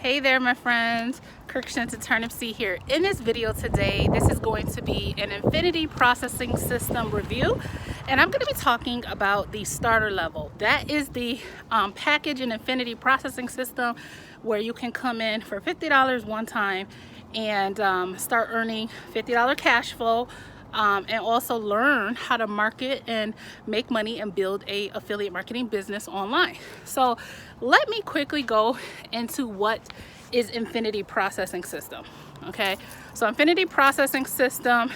Hey there my friends, 𝐏𝐫𝐨𝐬𝐧𝐢𝐭𝐲 here. In this video today, this is going to be an Infinity processing system review, and I'm going to be talking about the starter level. That is the package in Infinity processing system where you can come in for $50 one time and start earning $50 cash flow, and also learn how to market and make money and build a affiliate marketing business online. So let me quickly go into what is Infinity processing system. Okay, so Infinity processing system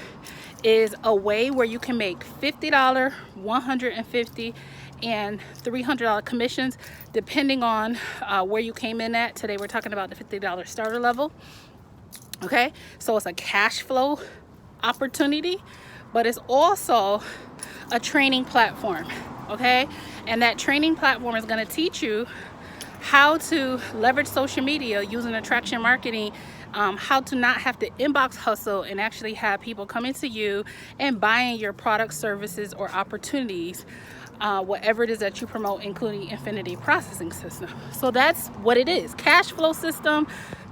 is a way where you can make $50, $150 and $300 commissions depending on where you came in at. Today we're talking about the $50 starter level. Okay, so it's a cash flow opportunity, but it's also a training platform. Okay, and that training platform is going to teach you how to leverage social media using attraction marketing, how to not have to inbox hustle and actually have people coming to you and buying your products, services, or opportunities, whatever it is that you promote, including Infinity processing system. So that's what it is: cash flow system,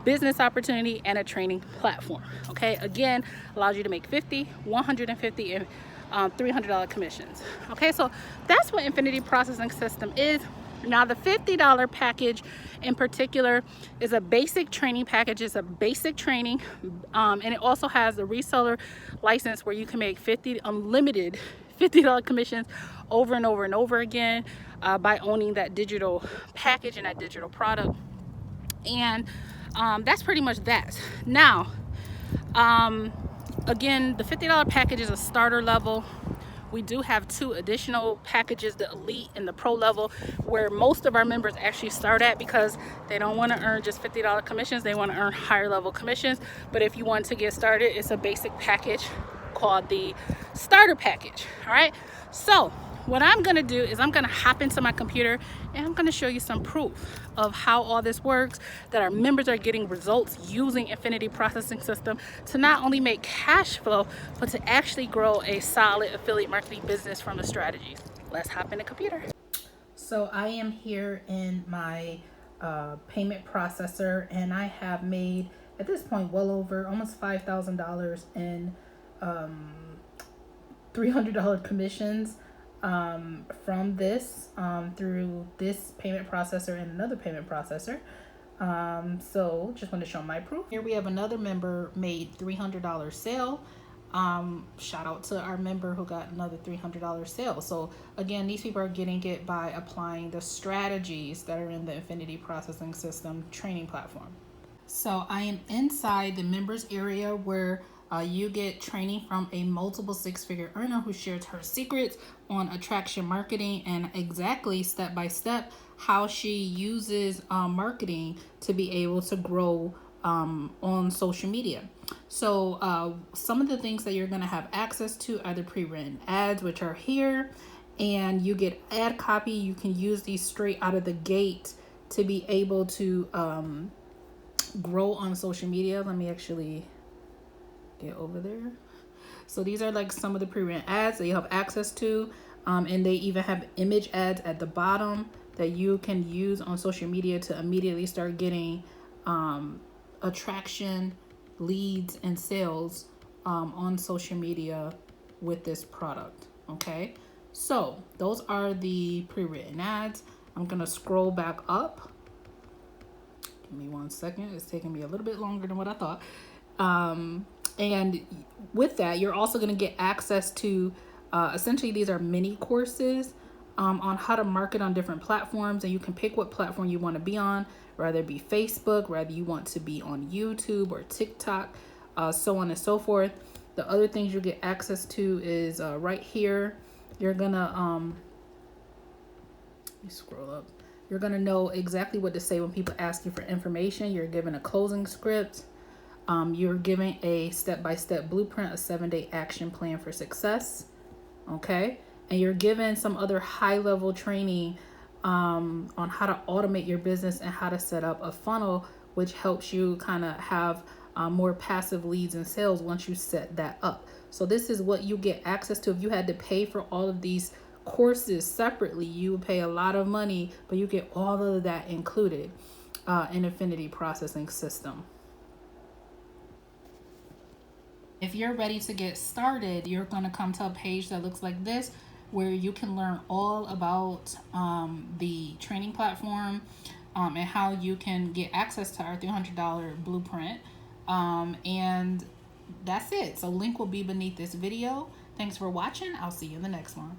business opportunity, and a training platform. Okay, again, allows you to make $50, $150 and $300 commissions. Okay, so that's what Infinity processing system is. Now the $50 package in particular is a basic training package. It's a basic training, and it also has a reseller license where you can make unlimited $50 commissions over and over and over again by owning that digital package and that digital product. And that's pretty much that. Now, again, the $50 package is a starter level. We do have two additional packages, the Elite and the Pro level, where most of our members actually start at because they don't want to earn just $50 commissions. They want to earn higher level commissions. But if you want to get started, it's a basic package called the starter package. All right, so what I'm going to do is I'm going to hop into my computer and I'm going to show you some proof of how all this works, that our members are getting results using Infinity processing system to not only make cash flow, but to actually grow a solid affiliate marketing business from the strategies. Let's hop in the computer. So I am here in my payment processor, and I have made at this point well over almost $5,000 in $300 commissions from this through this payment processor and another payment processor. So just want to show my proof. Here we have another member made $300 sale. Shout out to our member who got another $300 sale. So again, these people are getting it by applying the strategies that are in the Infinity processing system training platform. So I am inside the members area where you get training from a multiple six-figure earner who shares her secrets on attraction marketing and exactly step-by-step how she uses marketing to be able to grow on social media. So some of the things that you're going to have access to are the pre-written ads, which are here, and you get ad copy. You can use these straight out of the gate to be able to grow on social media. Let me actually get over there. So these are like some of the pre-written ads that you have access to, and they even have image ads at the bottom that you can use on social media to immediately start getting attraction, leads, and sales on social media with this product. Okay, so those are the pre-written ads. I'm gonna scroll back up. Give me 1 second. It's taking me a little bit longer than what I thought. And with that, you're also going to get access to essentially these are mini courses on how to market on different platforms, and you can pick what platform you want to be on, whether it be Facebook, whether you want to be on YouTube or TikTok, so on and so forth. The other things you get access to is right here. You're gonna let me scroll up. You're gonna know exactly what to say when people ask you for information. You're given a closing script. You're given a step-by-step blueprint, a 7-day action plan for success. Okay, and you're given some other high-level training on how to automate your business and how to set up a funnel, which helps you kind of have more passive leads and sales once you set that up. So this is what you get access to. If you had to pay for all of these courses separately, you would pay a lot of money, but you get all of that included. an Infinity processing system. If you're ready to get started, you're going to come to a page that looks like this, where you can learn all about the training platform and how you can get access to our $300 blueprint. And that's it. So link will be beneath this video. Thanks for watching. I'll see you in the next one.